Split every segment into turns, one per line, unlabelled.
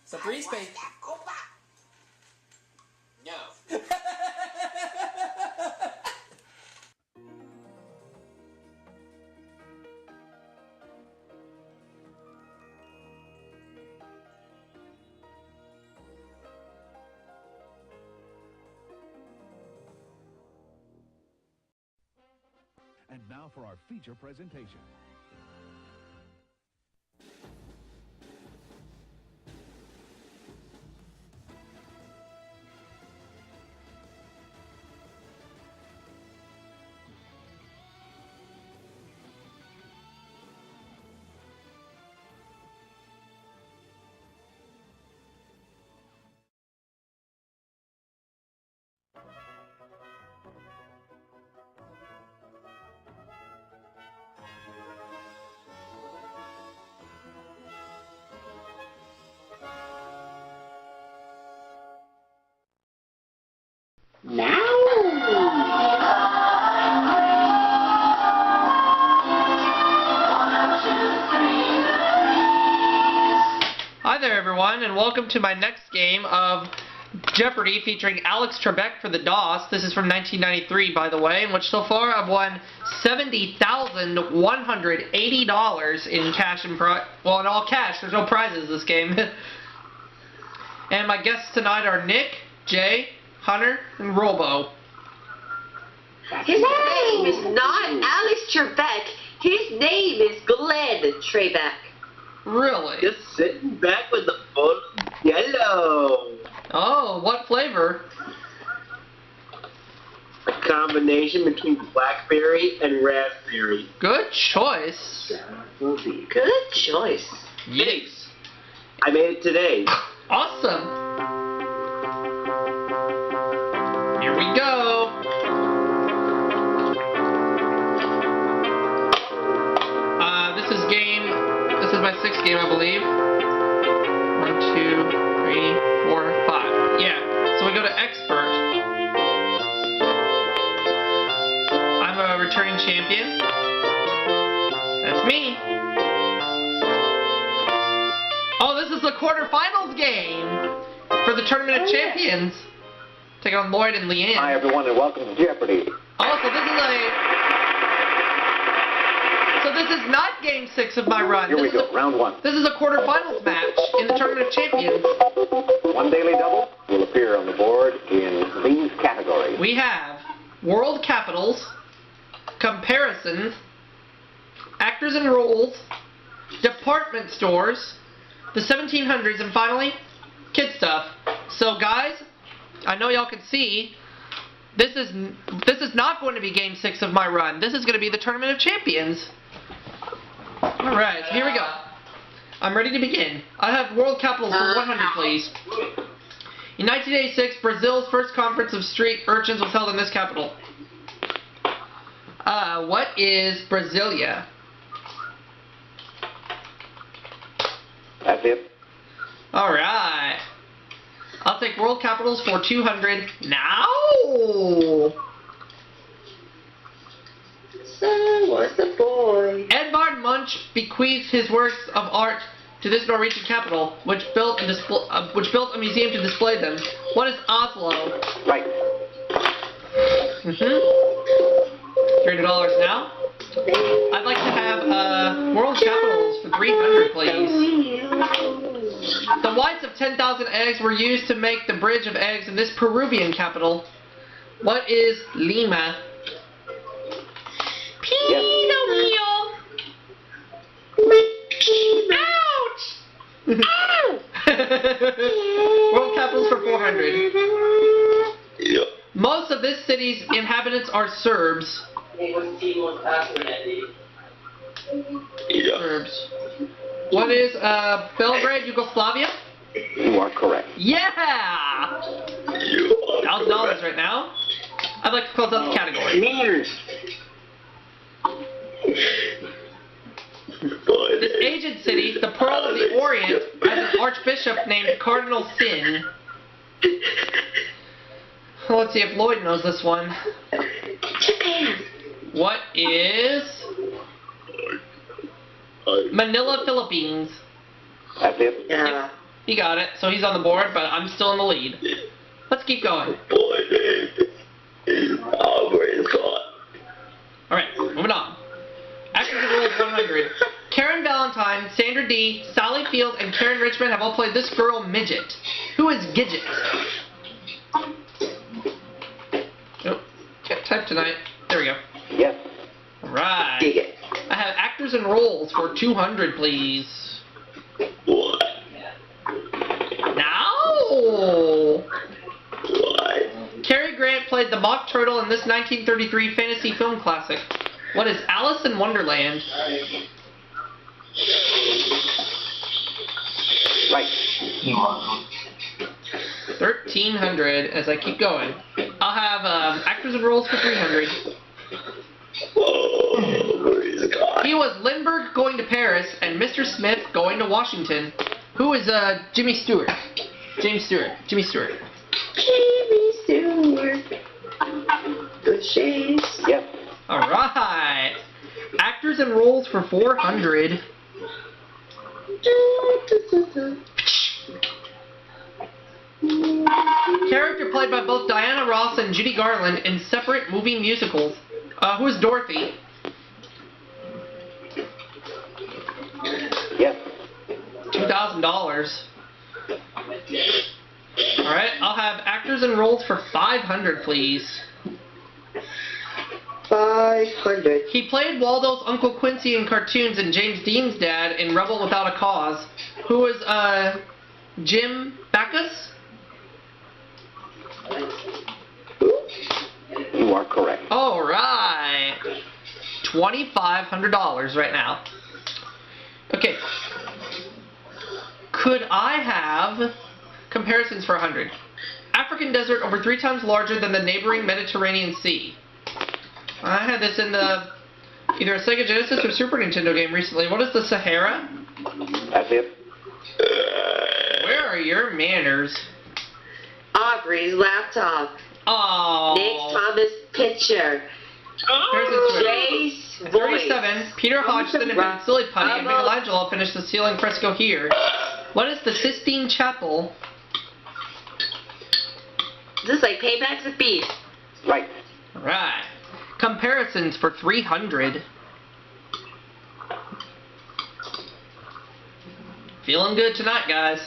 Sa free space.
No.
And now for our feature presentation.
Hi there everyone, and welcome to my next game of Jeopardy featuring Alex Trebek for the DOS. This is from 1993, by the way, in which so far I've won $70,180 in cash and well, in all cash. There's no prizes this game. And my guests tonight are Nick, Jay, Hunter, and Robo.
His name is not Alex Trebek. His name is Glenn Trebek.
Really?
Just sitting back with a bowl of yellow.
Oh, what flavor?
A combination between blackberry and raspberry.
Good choice.
Good choice.
Thanks. I made it today.
Awesome. Here we go. This is my sixth game, I believe. 1, 2, 3, 4, 5. Yeah. So we go to expert. I'm a returning champion. That's me. Oh, this is the quarterfinals game for the Tournament of Champions. Taking on Lloyd and Leanne.
Hi everyone, and welcome to Jeopardy.
Oh, so this is not Game 6 of my run.
Here we go, round 1.
This is a quarterfinals match in the Tournament of Champions.
One daily double will appear on the board in these categories.
We have world capitals, comparisons, actors and roles, department stores, the 1700s, and finally, kid stuff. So guys, I know y'all can see, this is not going to be Game 6 of my run. This is going to be the Tournament of Champions. Alright, so here we go. I'm ready to begin. I have world capitals for 100, please. In 1986, Brazil's first conference of street urchins was held in this capital. What is Brasilia?
That's it.
Alright. I'll take world capitals for 200 now.
So was the boy.
Edvard Munch bequeathed his works of art to this Norwegian capital, which built a museum to display them. What is Oslo?
Right.
$300 now. I'd like to have world capitals for 300, please. The whites of 10,000 eggs were used to make the bridge of eggs in this Peruvian capital. What is Lima? Pinocchio! Ouch! Ow! World capitals for 400.
Yeah.
Most of this city's inhabitants are Serbs.
Yeah.
Serbs. What is Belgrade, Yugoslavia?
You are correct.
Yeah!
You are
$1,000 right now. I'd like to close out the category.
Mears.
This ancient city, the Pearl of the Orient, has an archbishop named Cardinal Sin. Let's see if Lloyd knows this one.
Japan.
What is Manila, Philippines?
That's it.
Yeah.
He got it. So he's on the board, but I'm still in the lead. Let's keep going. Alright, moving on. Actors in Roles 100. Karen Valentine, Sandra Dee, Sally Field, and Karen Richmond have all played this girl Midget. Who is Gidget? Oh, can't type tonight. There we go.
Yes.
Alright. I have actors and roles for 200, please.
What?
Now!
What?
Cary Grant played the Mock Turtle in this 1933 fantasy film classic. What is Alice in Wonderland?
Right.
1,300 as I keep going. I'll have actors and roles for 300.
Oh, praise God.
He was Lindbergh going to Paris and Mr. Smith going to Washington. Who is Jimmy Stewart? James Stewart. Jimmy Stewart.
Jimmy Stewart. The shades.
Yes.
Alright. Actors and roles for 400. Character played by both Diana Ross and Judy Garland in separate movie musicals. Who is Dorothy?
Yes.
$2,000. Alright, I'll have actors and roles for 500, please.
500.
He played Waldo's Uncle Quincy in cartoons and James Dean's dad in Rebel Without a Cause. Who is, Jim Backus?
You are correct.
Alright. $2,500 right now. Okay. Could I have comparisons for 100? African desert over 3 times larger than the neighboring Mediterranean Sea. I had this in the either a Sega Genesis or Super Nintendo game recently. What is the Sahara?
That's it.
Where are your manners?
Aubrey's laptop.
Oh.
Nick Thomas picture. Jay's voice.
37. Peter Hodgson and Silly Putty and Michelangelo finished the ceiling fresco here. What is the Sistine Chapel?
This is like Paybacks of Beef.
Right.
Alright. Comparisons for 300. Feeling good tonight, guys.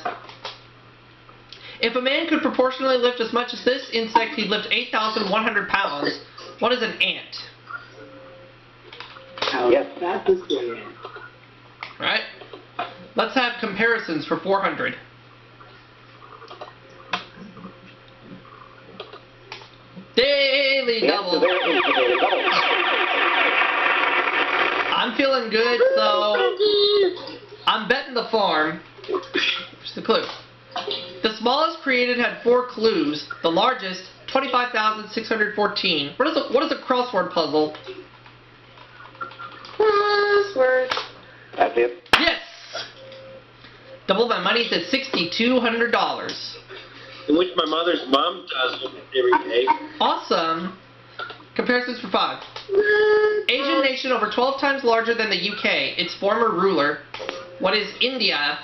If a man could proportionally lift as much as this insect, he'd lift 8,100 pounds. What is an ant?
Yes.
Right? Let's have comparisons for 400. Daily
Yes,
double.
there is the daily double.
I'm feeling good, so I'm betting the farm. Here's the clue. The smallest created had 4 clues. The largest, 25,614. What is a crossword puzzle?
Crossword.
That's it.
Yes! Double my money to $6,200.
Which my mother's mom does every day.
Awesome. Comparisons for 5. Asian nation over 12 times larger than the UK. Its former ruler. What is India?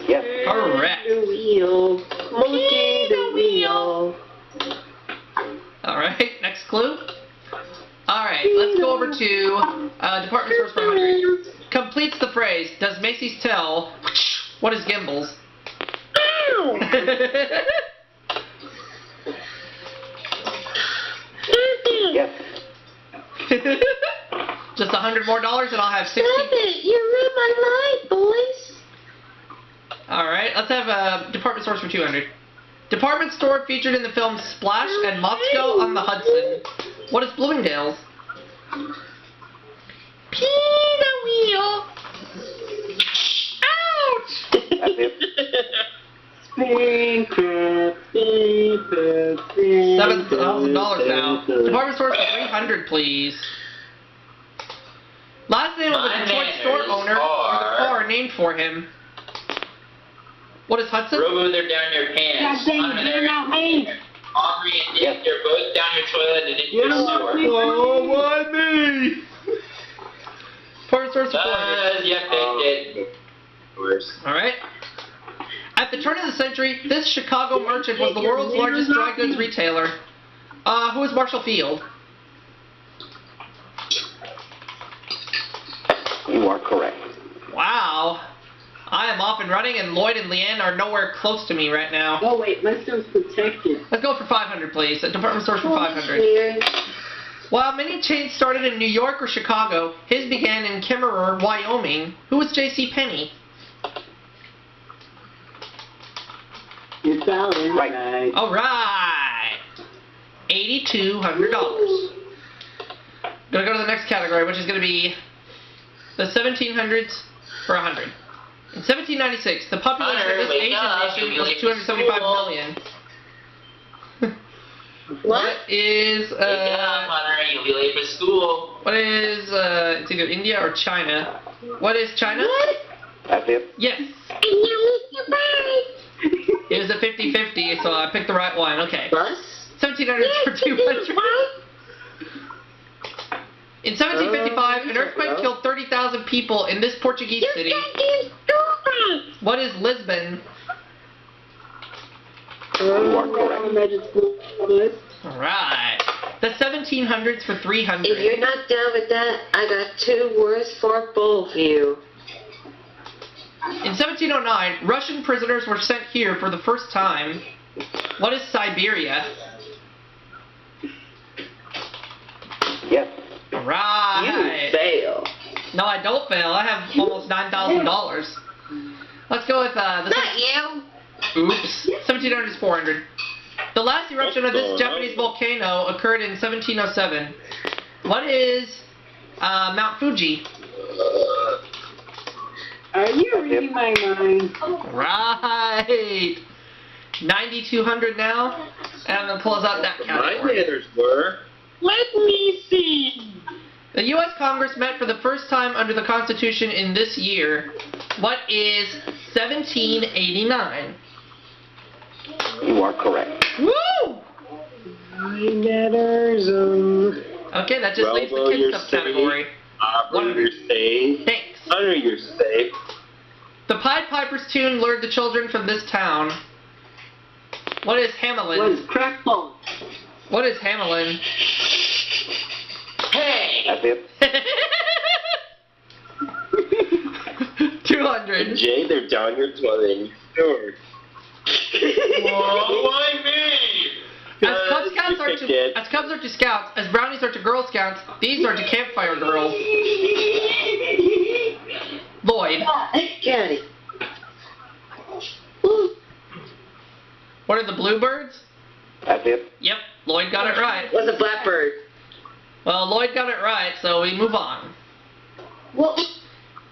Yes.
Correct.
The wheel. Monkey the wheel.
Alright, next clue. Alright, let's go over to department stores for 100. Completes the phrase, does Macy's tell, what is Gimbals?
Yes.
Just $100 more and I'll have 60.
Stop it! You ruined my life, boys.
Alright, let's have department stores for 200. Department store featured in the films Splash and Motzko on the Hudson. What is Bloomingdale's? Pee the wheel. Ouch!
That's it.
$7,000 now. Department stores for 300, please. Last name of the Detroit store owner or the car named for him. What is Hudson?
Robo, they're down your pants.
You're not me.
Aubrey and Nick, they're both down your toilet and into your sewer.
Oh, why me? Department stores for 400.
You picked it.
course.
Alright. At the turn of the century, this Chicago merchant was the world's largest dry goods retailer. Who is Marshall Field?
You are correct.
Wow. I am off and running, and Lloyd and Leanne are nowhere close to me right now.
Oh wait, my store's protected.
Let's go for 500, please. A department store for 500.
Weird.
While many chains started in New York or Chicago, his began in Kimmerer, Wyoming. Who was J.C. Penney?
It's all in
Right.
All right. $8,200. Gonna go to the next category, which is gonna be the 1700s for 100. In 1796, the population of this Asian nation was 275 million. What is
Wake up, Hunter. You'll be late for school.
what is it's either India or China. What is China?
That's it.
Yes. It was a 50-50, so I picked the right one. Okay.
Bus?
1700s for 200. In 1755, an earthquake killed 30,000 people in this Portuguese city. What is Lisbon?
You are correct.
Alright. The 1700s for 300.
If you're not down with that, I got 2 words for both of you.
In 1709, Russian prisoners were sent here for the first time. What is Siberia?
Yes.
Alright.
fail.
No, I don't fail. I have almost $9,000. Let's go with the...
Not you.
Oops. 1700 is 400. The last eruption of this Japanese volcano occurred in 1707. What is Mount Fuji?
Are you reading my mind?
Right. 9,200 now. And I'm going to close out that
My
category.
manners were.
Let me see.
The U.S. Congress met for the first time under the Constitution in this year. What is 1789?
You are correct.
Woo!
My manners are.
Okay, that just leaves the
Bravo,
kids
you're
stuff category.
Aubrey, you're safe.
Thanks.
Hunter, you're safe.
The Pied Piper's tune lured the children from this town. What is Hamelin?
Crackbone.
What is Hamelin?
Hey!
That's it.
200.
Jay, they're down your toilet in your store. Whoa, why me?
As Cubs are to Scouts, as Brownies are to Girl Scouts, these are to Campfire Girls. Lloyd.
Get it.
What are the Bluebirds?
That's it.
Yep, Lloyd got it right.
What's a blackbird?
Well, Lloyd got it right, so we move on.
What?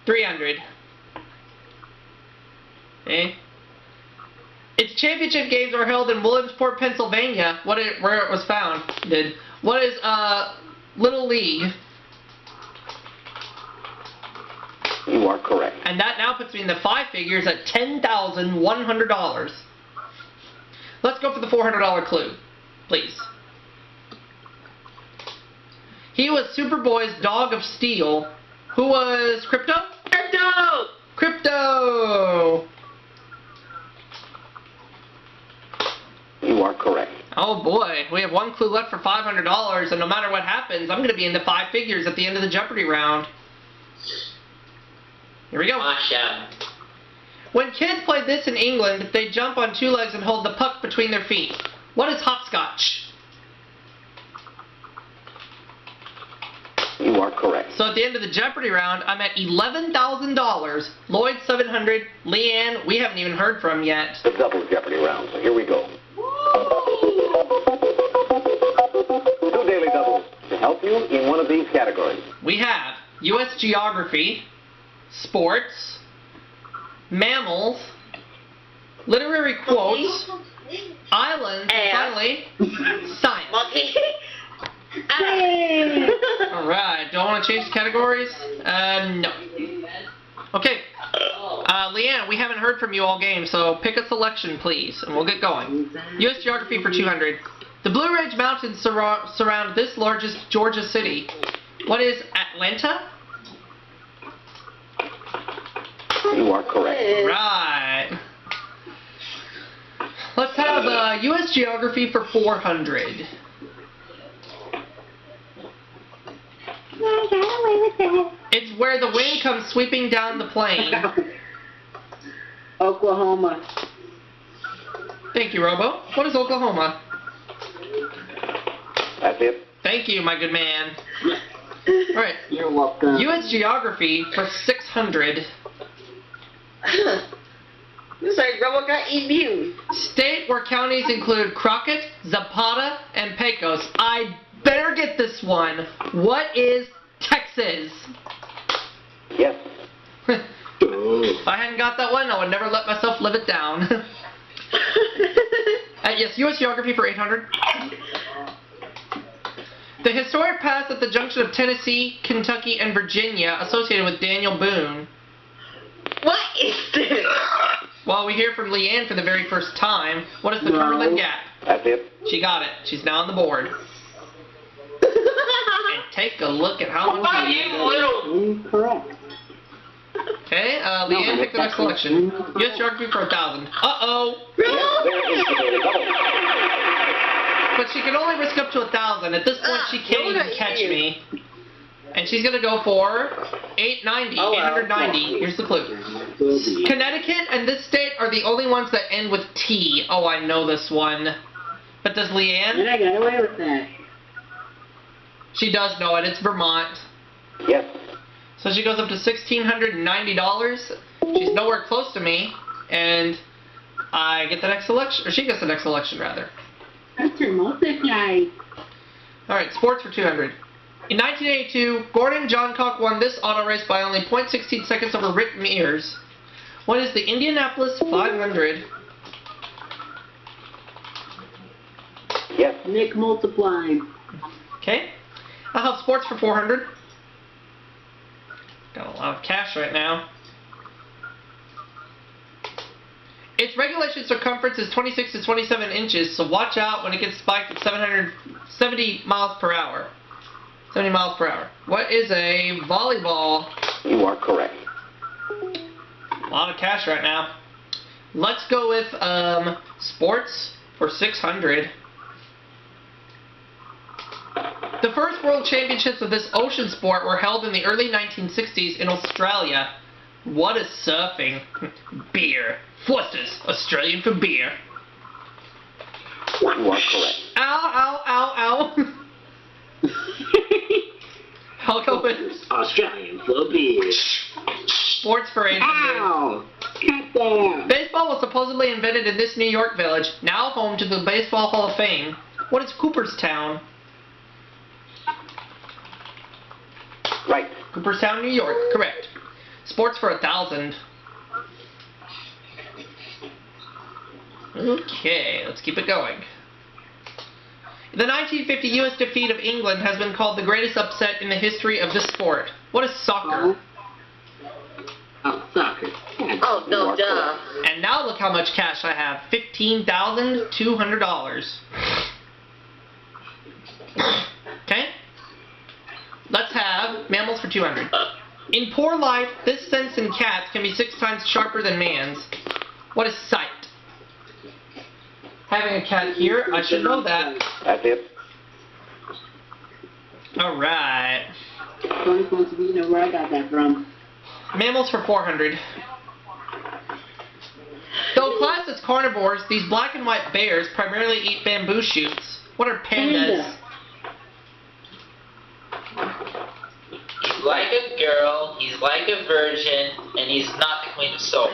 300. Okay. Its championship games were held in Williamsport, Pennsylvania, where it was founded. What is Little League?
You are correct.
And that now puts me in the 5 figures at $10,100. Let's go for the $400 clue, please. He was Superboy's Dog of Steel. Who was Crypto?
Crypto!
Crypto!
You are correct.
Oh boy, we have 1 clue left for $500, and no matter what happens, I'm going to be in the 5 figures at the end of the Jeopardy round. Here we go.
Watch out.
When kids play this in England, they jump on 2 legs and hold the puck between their feet. What is hopscotch?
You are correct.
So at the end of the Jeopardy round, I'm at $11,000. Lloyd, 700. Leanne, we haven't even heard from yet.
The double Jeopardy round. So here we go. 2 daily doubles to help you in one of these categories.
We have U.S. Geography, Sports, Mammals, Literary Quotes, Islands, and finally, Science.
Monkey.
Alright, do I want to change categories? No. Okay. Leanne, we haven't heard from you all game, so pick a selection, please, and we'll get going. U.S. Geography for 200. The Blue Ridge Mountains surround this largest Georgia city. What is Atlanta?
You You are correct.
Right. Let's have U.S. geography for 400.
I got away with that.
It's where the wind comes sweeping down the plain.
Oklahoma.
Thank you, Robo. What is Oklahoma?
That's it.
Thank you, my good man. Alright.
You're welcome.
U.S. geography for 600.
Looks like Robo got immune.
State where counties include Crockett, Zapata, and Pecos. I better get this one. What is Texas?
Yes.
If I hadn't got that one, I would never let myself live it down. Yes, U.S. geography for 800. The historic pass at the junction of Tennessee, Kentucky, and Virginia associated with Daniel Boone.
What is this?
Well, we hear from Leanne for the very first time. What is the Cumberland Gap?
That's it.
She got it. She's now on the board. And take a look at how
Why you little...
Incorrect.
Okay, Leanne, pick the next selection. U.S. geography for 1,000. Uh-oh!
Yes, there is the double.
But she can only risk up to 1,000. At this point, she can't even catch me. And she's gonna go for 890. 890. Here's the clue. Connecticut and this state are the only ones that end with T. Oh, I know this one. But does Leanne?
And I got away with that.
She does know it. It's Vermont.
Yes.
So she goes up to $1,690. She's nowhere close to me, and I get the next selection, or she gets the next selection rather.
That's your multiply.
All right, sports for 200. In 1982, Gordon Johncock won this auto race by only 0.16 seconds over Rick Mears. What is the Indianapolis 500?
Yes.
Nick multiplied.
Okay. I'll have sports for 400. Got a lot of cash right now. Its regulation circumference is 26 to 27 inches, so watch out when it gets spiked at 770 miles per hour. 70 miles per hour. What is a volleyball?
You are correct.
A lot of cash right now. Let's go with sports for 600. The first World Championships of this ocean sport were held in the early 1960s in Australia. What is surfing? Beer. Foster's, Australian for beer.
You are correct.
Ow, ow, ow, ow. I'll go with
Australian for beer.
sports for 800.
Ow! Cut that.
Baseball was supposedly invented in this New York village, now home to the Baseball Hall of Fame. What is Cooperstown?
Right.
Cooperstown, New York. Correct. Sports for 1,000. Okay, let's keep it going. The 1950 U.S. defeat of England has been called the greatest upset in the history of this sport. What is soccer?
Oh, soccer.
Oh, no, duh.
And now look how much cash I have. $15,200. Okay? Let's have mammals for 200. In poor life, this sense in cats can be 6 times sharper than man's. What is sight? Having a cat here, I should know that.
That's it.
Alright.
Tony supposed to be, you know where I got that from.
Mammals for 400. Though classed as carnivores, these black and white bears primarily eat bamboo shoots. What are pandas?
Panda.
He's like a girl, he's like a virgin, and he's not the queen of soul.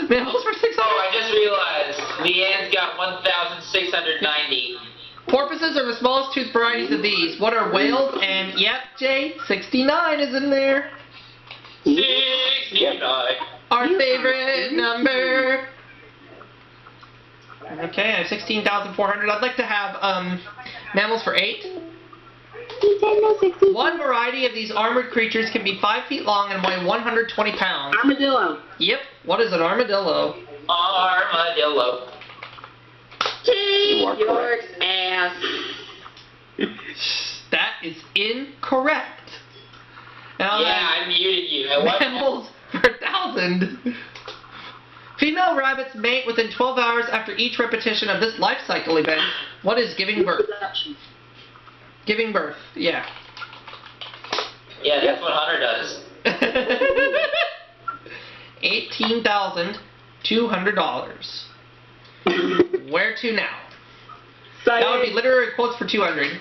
Mammals for 600.
Oh, I just realized. Leanne's got 1,690.
Porpoises are the smallest toothed varieties of these. What are whales? And yep, Jay, 69 is in there.
69.
Our favorite number. Okay, I have 16,400. I'd like to have mammals for 8. One variety of these armored creatures can be 5 feet long and weigh 120 pounds.
Armadillo.
Yep. What is an armadillo?
Armadillo.
Take your ass.
That is incorrect. Now
I muted you. What?
mammals for 1,000. Female rabbits mate within 12 hours after each repetition of this life cycle event. What is giving birth? Giving birth, yeah.
Yeah, that's what Hunter does.
$18,200. Where to now? That would be literary quotes for 200.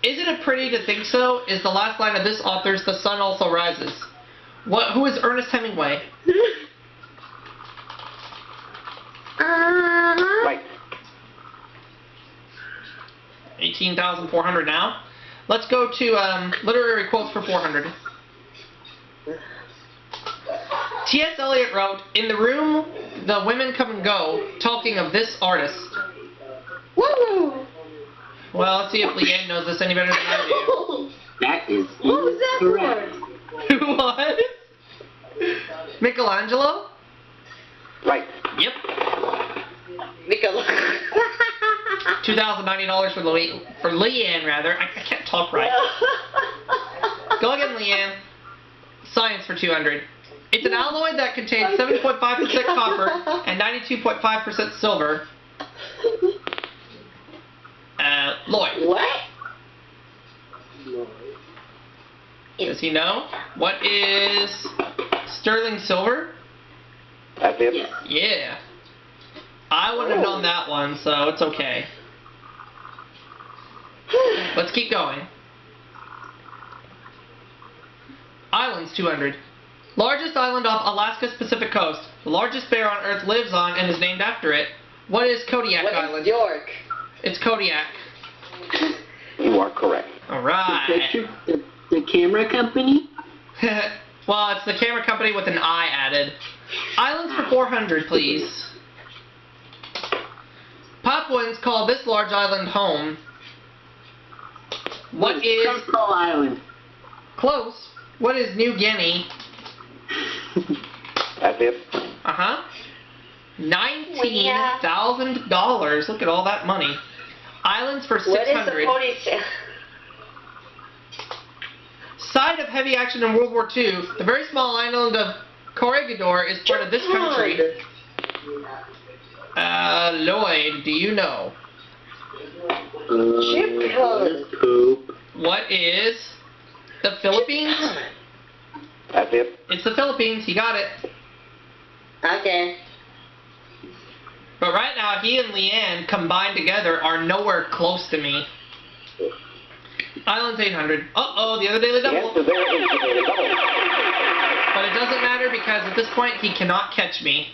Isn't it pretty to think so? Is the last line of this author's The Sun Also Rises. Who is Ernest Hemingway?
Right.
18,400 now. Let's go to literary quotes for 400. T.S. Eliot wrote, "In the room, the women come and go, talking of this artist."
Woo!
Well, let's see if Leanne knows this any better than I
That is
What was that
correct.
for?
do. What? Michelangelo?
Right.
Yep.
Michelangelo.
$2,090 for Leanne, rather. I can't talk right. Go again, Leanne. Science for 200. It's an alloy that contains 7.5% copper and 92.5% silver. Lloyd.
What?
Does he know? What is sterling silver?
That's it.
Yeah. I wouldn't have known that one, so it's okay. Let's keep going. Islands 200. Largest island off Alaska's Pacific coast. The largest bear on Earth lives on and is named after it. What is Kodiak
What
Island?
is York?
It's Kodiak.
You are correct.
Alright.
The camera company?
Well, it's the camera company with an I added. Islands for 400, please. Papuans call this large island home. What is...
Skull Island.
Close. What is New Guinea?
That's it.
Uh-huh. $19,000. Look at all that money. Islands for 600.
What is the ponytail?
Site of heavy action in World War II, the very small island of Corregidor is part of this country. Lloyd, do you know?
Japan.
Poop.
What is the Philippines?
That's it.
It's the Philippines. He got it.
Okay.
But right now, he and Leanne combined together are nowhere close to me. Islands 800. Uh-oh, the other daily
The
double.
answer there is the daily double.
But it doesn't matter because at this point, he cannot catch me.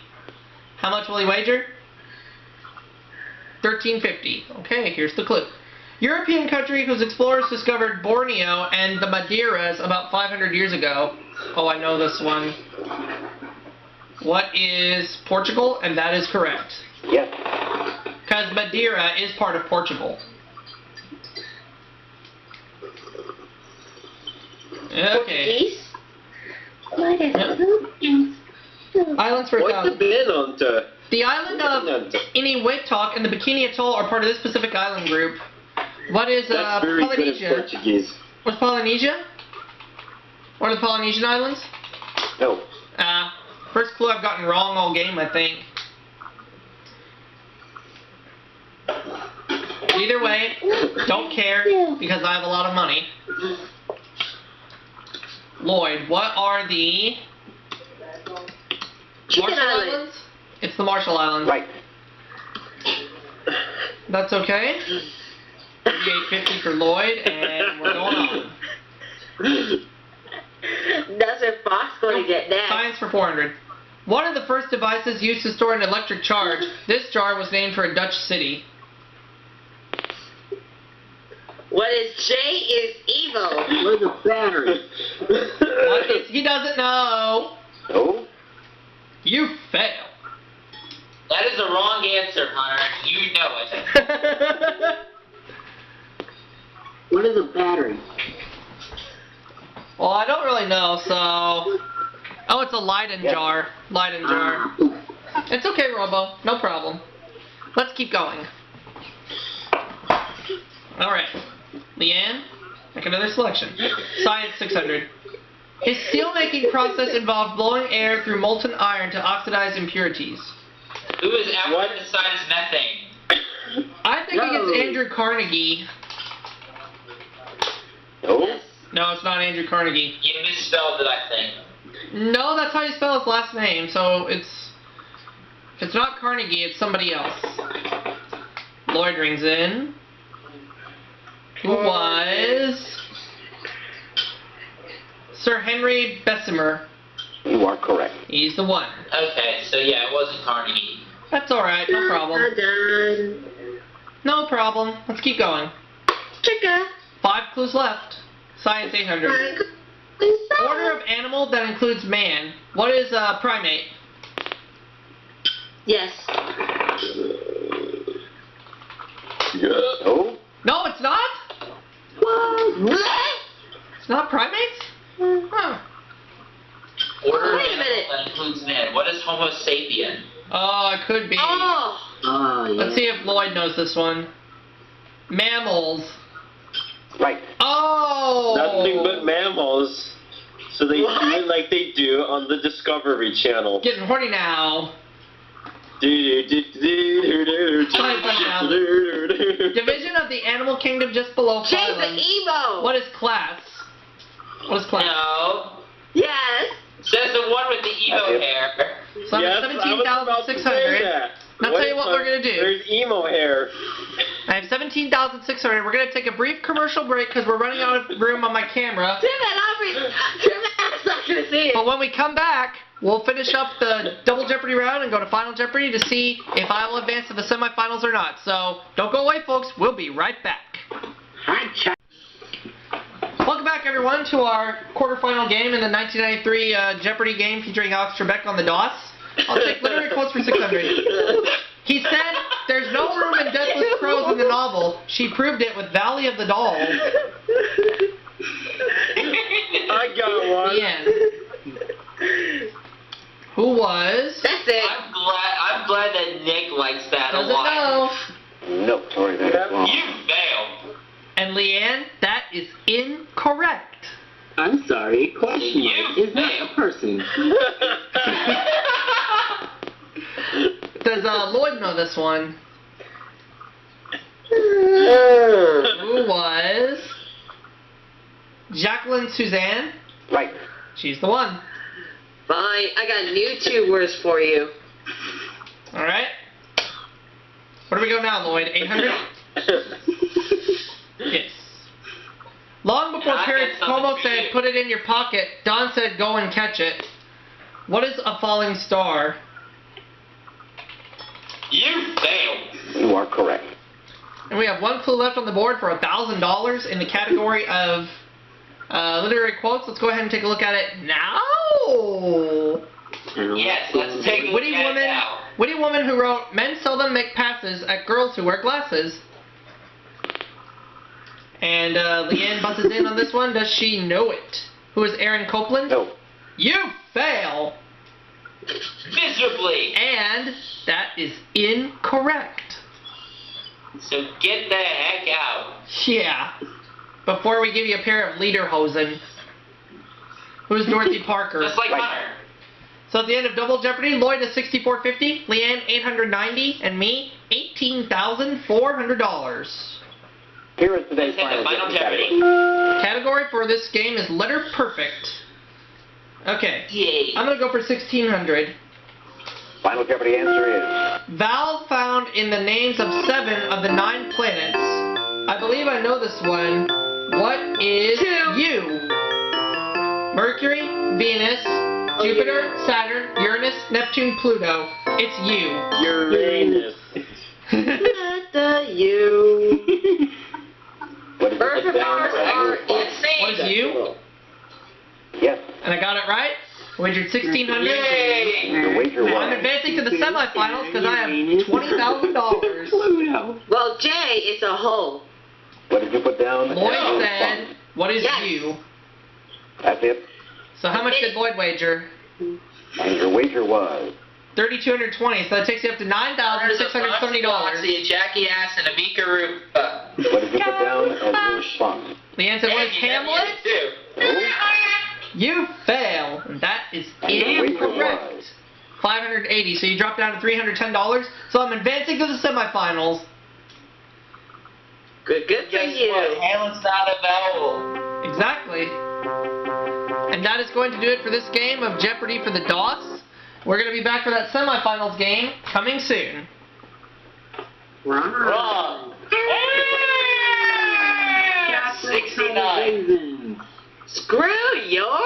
How much will he wager? $13.50. Okay, here's the clue. European country whose explorers discovered Borneo and the Madeiras about 500 years ago. Oh, I know this one. What is Portugal? And that is correct.
Yes.
Because Madeira is part of Portugal. Okay.
What is
Islands for
What's the
1,000.
bid on the...
The island of Eniwetok and the Bikini Atoll are part of this Pacific island group. What is
That's very good at
Polynesia?
Portuguese.
What's Polynesia? What are the Polynesian islands?
No.
First clue I've gotten wrong all game, I think. Either way, don't care because I have a lot of money. Lloyd, what are the Marshall Islands? It's the Marshall Islands.
Right.
That's okay. $38.50 for Lloyd, and we're going on.
That's where Fox going to get that.
Science for 400. One of the first devices used to store an electric charge. This jar was named for a Dutch city.
What is J is evil?
Where's the battery?
What is, he doesn't know.
No.
You fail.
That is the wrong answer, Hunter. You know it.
What is a battery?
Well, I don't really know, so... Oh, it's a Leyden jar. Leyden jar. It's okay, Robo. No problem. Let's keep going. Alright. Leanne, make another selection. Science 600. His steelmaking process involved blowing air through molten iron to oxidize impurities.
Who is after besides methane?
I think it's Andrew Carnegie.
No.
No, it's not Andrew Carnegie.
You misspelled it, I think.
No, that's how you spell his last name, so if it's not Carnegie, it's somebody else. Lloyd rings in. Who was Sir Henry Bessemer.
You are correct.
He's the one.
Okay, so yeah, it wasn't Carnegie.
That's alright, no problem.
Done.
No problem. Let's keep going.
Chicka.
5 clues left. Science 800. Order of animal that includes man. What is a primate?
Yes.
No.
No, it's not?
What?
It's not primates? Huh.
Order
Wait a
of
minute.
animal that includes man. What is Homo sapien?
Oh, it could be.
Oh.
Oh, yeah.
Let's see if Lloyd knows this one. Mammals.
Right.
Oh!
Nothing but mammals. So they do it like they do on the Discovery Channel.
Getting horny now. Division of the animal kingdom just below
Jay the
phylum.
Emo.
What is class? What is class?
No.
Yes.
Says the one with the emo hair.
So I'm at 17,600. Now tell you what we're going to do.
There's emo hair.
I have 17,600. We're going to take a brief commercial break because we're running out of room on my camera.
Tim's not going to see it.
But when we come back, we'll finish up the Double Jeopardy round and go to Final Jeopardy to see if I will advance to the semifinals or not. So don't go away, folks. We'll be right back. Welcome back, everyone, to our quarterfinal game in the 1993 Jeopardy game featuring Alex Trebek on the DOS. I'll take literary quotes for 600. He said, "There's no room in Deathless Crows in the novel. She proved it with Valley of the Dolls."
I got one.
The end. Who was?
That's it.
I'm glad that Nick likes that a
Doesn't
lot.
know.
No, sorry, that's wrong.
You failed.
And Leanne, that is incorrect.
I'm sorry. Question mark is not a person.
Does Lloyd know this one? Who was Jacqueline Suzanne?
Right.
She's the one.
Fine. I got new 2 words for you.
All right. Where do we go now, Lloyd? 800? Yes. Long before
I
Parents
got something
Como
for
said,
you.
"Put it in your pocket," Don said, "Go and catch it." What is a falling star?
You failed.
You are correct.
And we have 1 clue left on the board for $1,000 in the category of literary quotes. Let's go ahead and take a look at it now.
Yes, let's take a look
Witty
at it
woman,
now.
witty woman who wrote, "Men seldom make passes at girls who wear glasses." And Leanne buzzes in on this one. Does she know it? Who is Aaron Copland?
No.
You fail.
Miserably.
And that is incorrect.
So get the heck out.
Yeah. Before we give you a pair of lederhosen. Who's Dorothy Parker?
Just like
Right.
Hunter.
So at the end of Double Jeopardy, Lloyd is $64.50, Leanne $890, and me $18,400.
Here is today's
Let's hit the
final
Final
Jeopardy
Jeopardy.
category.
Category for this game is letter perfect. Okay.
Yay.
I'm going to go for 1600.
Final Jeopardy answer is
Vowel found in the names of 7 of the 9 planets. I believe I know this one. What is you? Mercury, Venus, Jupiter, Saturn, Uranus, Neptune, Pluto. It's you.
Uranus.
Not the you.
what is
Earth
it?
and Mars are insane.
What is you?
Yes.
And I got it right. Wagered 1600.
Yay.
Your wager
I'm
was
advancing to the semifinals because I have $20,000.
Well, Jay, it's a hole.
what did you put down?
Lloyd said, "What is
Yes.
you?"
That's it.
So how much did Lloyd wager?
And your wager was
3,220. So that takes you up to $9,670.
See a Jackie ass and a Mika
what did you put down as your response?
Leanne said, "What is Hamlet?"
No.
You fail. And that is incorrect. 580. So you drop down to $310. So I'm advancing to the semifinals.
Good for
Guess
you.
what? Hamlet's not a vowel.
Exactly. And that is going to do it for this game of Jeopardy for the DOS. We're going to be back for that semifinals game coming soon.
Wrong. 69.
Screw your